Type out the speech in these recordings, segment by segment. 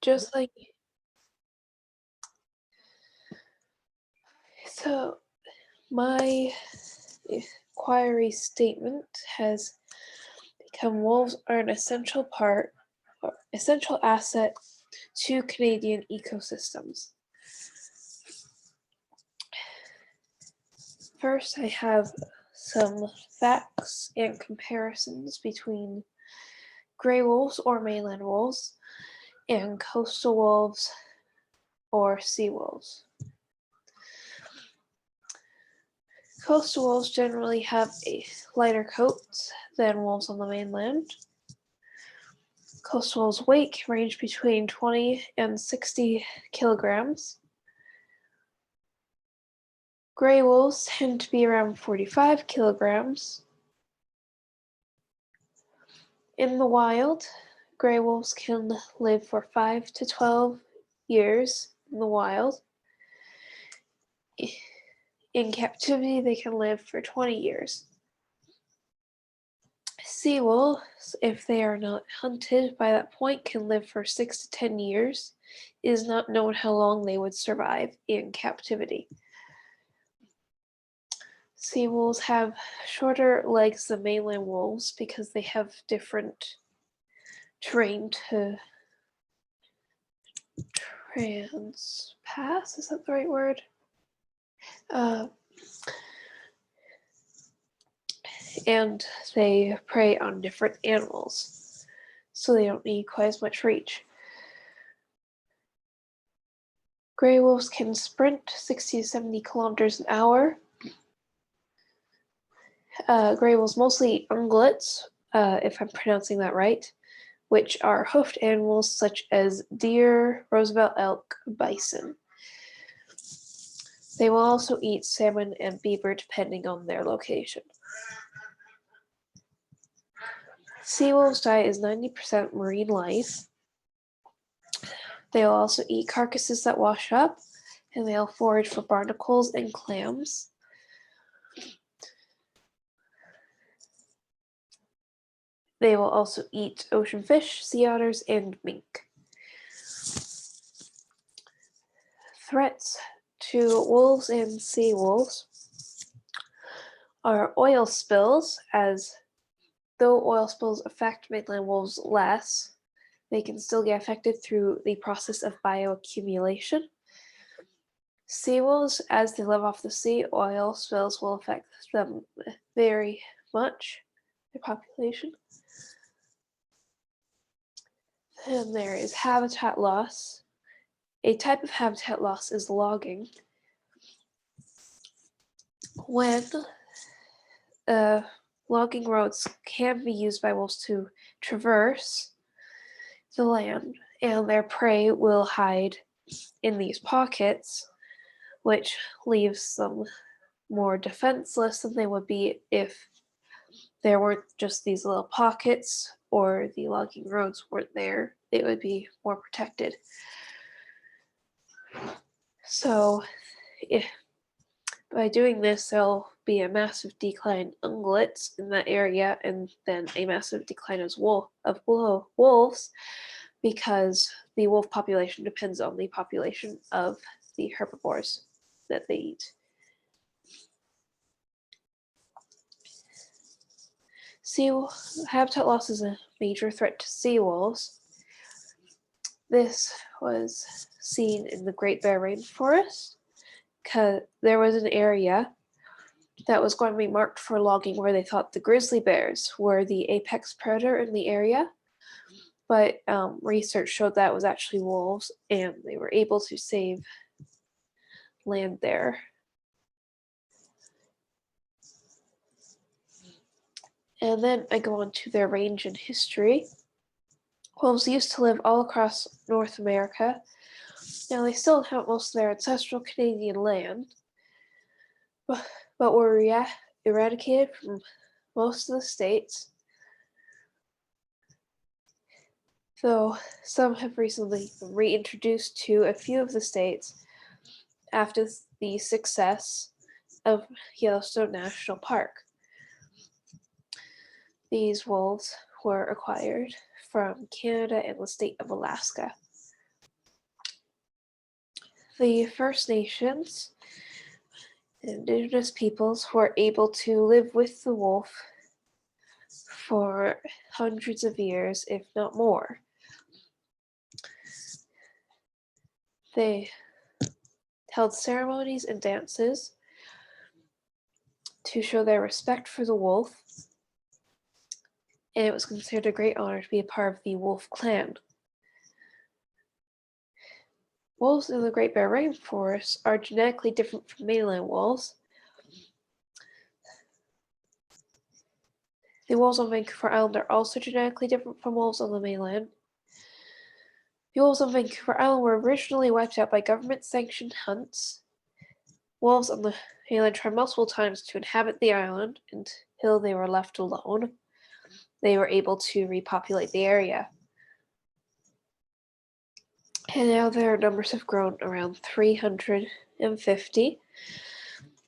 just like so my inquiry statement has become wolves are an essential part or essential asset to Canadian ecosystems. First, I have some facts and comparisons between gray wolves or mainland wolves and coastal wolves or sea wolves. Coastal wolves generally have a lighter coat than wolves on the mainland. Coastal wolves' weight can range between 20 and 60 kilograms. Gray wolves tend to be around 45 kilograms. In the wild, gray wolves can live for 5 to 12 years in the wild. In captivity, they can live for 20 years. Sea wolves, if they are not hunted by that point, can live for 6 to 10 years. It is not known how long they would survive in captivity. Sea wolves have shorter legs than mainland wolves because they have different terrain to transpass. Is that the right word? And they prey on different animals, so they don't need quite as much reach. Gray wolves can sprint 60 to 70 kilometers an hour. Gray wolves mostly eat ungulates, if I'm pronouncing that right, which are hoofed animals such as deer, Roosevelt elk, bison. They will also eat salmon and beaver depending on their location. Sea wolves' diet is 90% marine life. They will also eat carcasses that wash up, and they'll forage for barnacles and clams. They will also eat ocean fish, sea otters, and mink. Threats to wolves and sea wolves are oil spills, as though oil spills affect mainland wolves less, they can still get affected through the process of bioaccumulation. Sea wolves, as they live off the sea, oil spills will affect them very much, their population. And there is habitat loss. A type of habitat loss is logging. When logging roads can be used by wolves to traverse the land, and their prey will hide in these pockets, which leaves them more defenseless than they would be if there weren't just these little pockets or the logging roads weren't there. It would be more protected. So by doing this, there'll be a massive decline in ungulates in that area, and then a massive decline of wolves, because the wolf population depends on the population of the herbivores that they eat. Habitat loss is a major threat to sea wolves. This was seen in the Great Bear Rainforest, because there was an area that was going to be marked for logging where they thought the grizzly bears were the apex predator in the area. But research showed that was actually wolves, and they were able to save land there. And then I go on to their range and history. Wolves used to live all across North America. Now they still inhabit most of their ancestral Canadian land, but were eradicated from most of the states, though some have recently been reintroduced to a few of the states after the success of Yellowstone National Park. These wolves were acquired from Canada and the state of Alaska. the First Nations, indigenous peoples, were able to live with the wolf for hundreds of years, if not more. They held ceremonies and dances to show their respect for the wolf, and it was considered a great honor to be a part of the wolf clan. Wolves in the Great Bear Rainforest are genetically different from mainland wolves. The wolves on Vancouver Island are also genetically different from wolves on the mainland. The wolves on Vancouver Island were originally wiped out by government-sanctioned hunts. Wolves on the mainland tried multiple times to inhabit the island until they were left alone. They were able to repopulate the area. And now their numbers have grown around 350,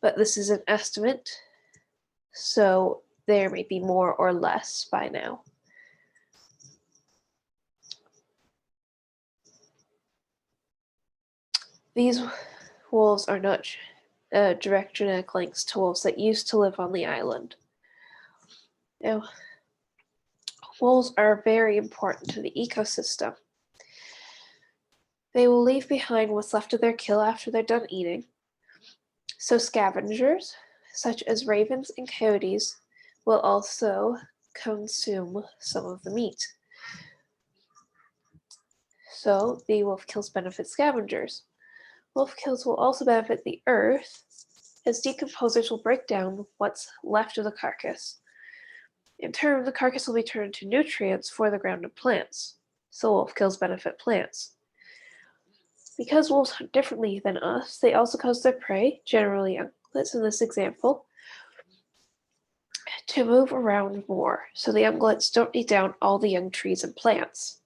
but this is an estimate, so there may be more or less by now. These wolves are not direct genetic links to wolves that used to live on the island. Now, wolves are very important to the ecosystem. They will leave behind what's left of their kill after they're done eating. So scavengers, such as ravens and coyotes, will also consume some of the meat. So the wolf kills benefit scavengers. Wolf kills will also benefit the earth, as decomposers will break down what's left of the carcass. In turn, the carcass will be turned into nutrients for the ground and plants. So wolf kills benefit plants. Because wolves hunt differently than us, they also cause their prey, generally ungulates in this example, to move around more, so the ungulates don't eat down all the young trees and plants.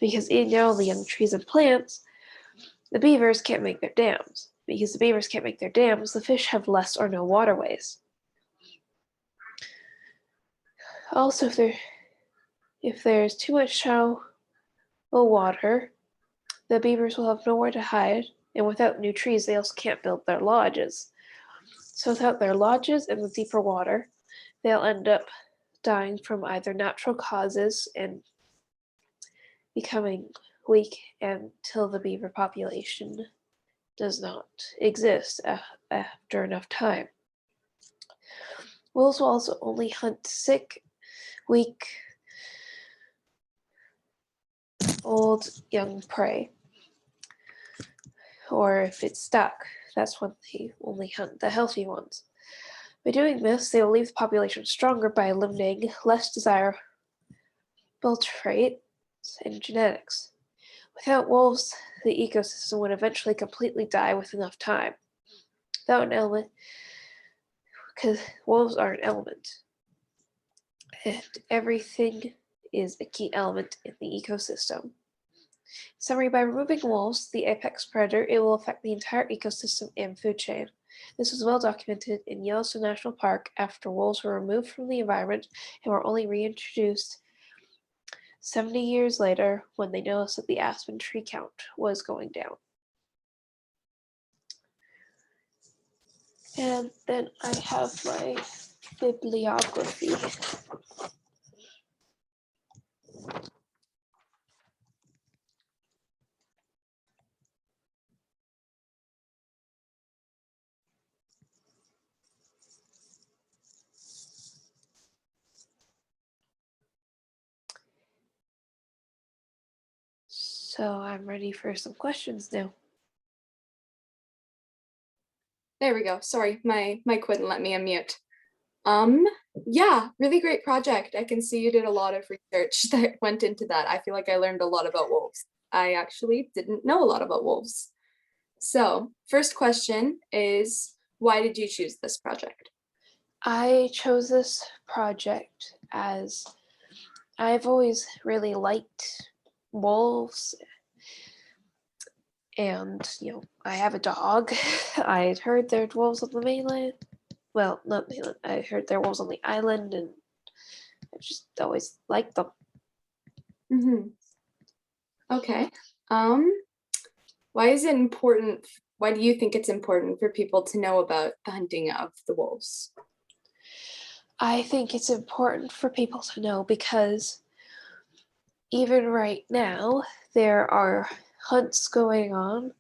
Because eating down all the young trees and plants, the beavers can't make their dams. Because the beavers can't make their dams, the fish have less or no waterways. Also, if there's too much shallow water, the beavers will have nowhere to hide, and without new trees, they also can't build their lodges. So without their lodges and the deeper water, they'll end up dying from either natural causes and becoming weak until the beaver population does not exist after enough time. Wolves will also only hunt sick, weak, old, young prey. Or if it's stuck, that's when they only hunt the healthy ones. By doing this, they will leave the population stronger by eliminating less desirable traits and genetics. Without wolves, the ecosystem would eventually completely die with enough time. Without an element, because wolves are an element, and everything is a key element in the ecosystem. In summary, by removing wolves, the apex predator, it will affect the entire ecosystem and food chain. This was well documented in Yellowstone National Park after wolves were removed from the environment and were only reintroduced 70 years later when they noticed that the aspen tree count was going down. And then I have my bibliography. So I'm ready for some questions now. There we go. Sorry, my mic wouldn't let me unmute. Yeah, really great project. I can see you did a lot of research that went into that. I feel like I learned a lot about wolves. I actually didn't know a lot about wolves. So, first question is, why did you choose this project? I chose this project as I've always really liked wolves, and I have a dog. I'd heard there were wolves on the mainland. Well, not mainland. I heard there were wolves on the island, and I just always liked them. Okay. Why is it important? Why do you think it's important for people to know about the hunting of the wolves? I think it's important for people to know because even right now, there are hunts going on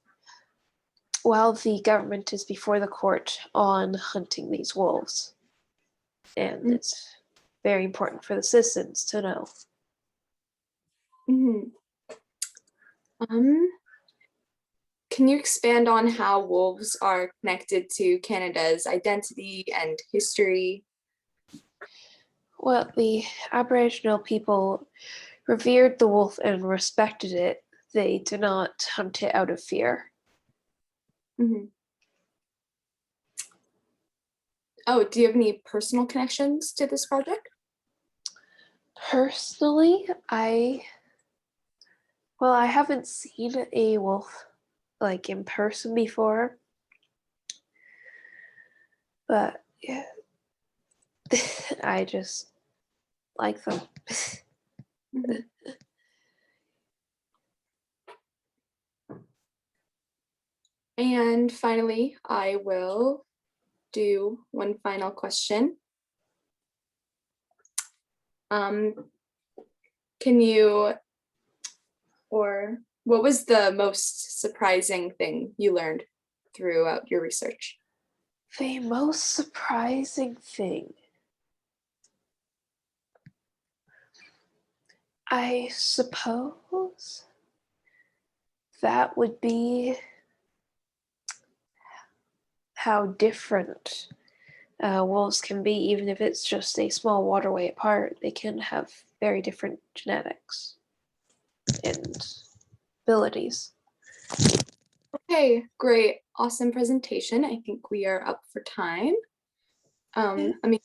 while the government is before the court on hunting these wolves. And it's very important for the citizens to know. Mm-hmm. Can you expand on how wolves are connected to Canada's identity and history? Well, the Aboriginal people revered the wolf and respected it. They did not hunt it out of fear. Mm-hmm. Oh, do you have any personal connections to this project? Personally, I haven't seen a wolf like in person before, but yeah, I just like them. Mm-hmm. And finally, I will do one final question. Can you, or what was the most surprising thing you learned throughout your research? The most surprising thing, I suppose, that would be how different wolves can be, even if it's just a small waterway apart. They can have very different genetics and abilities. Okay, great. Awesome presentation. I think we are up for time. I mean,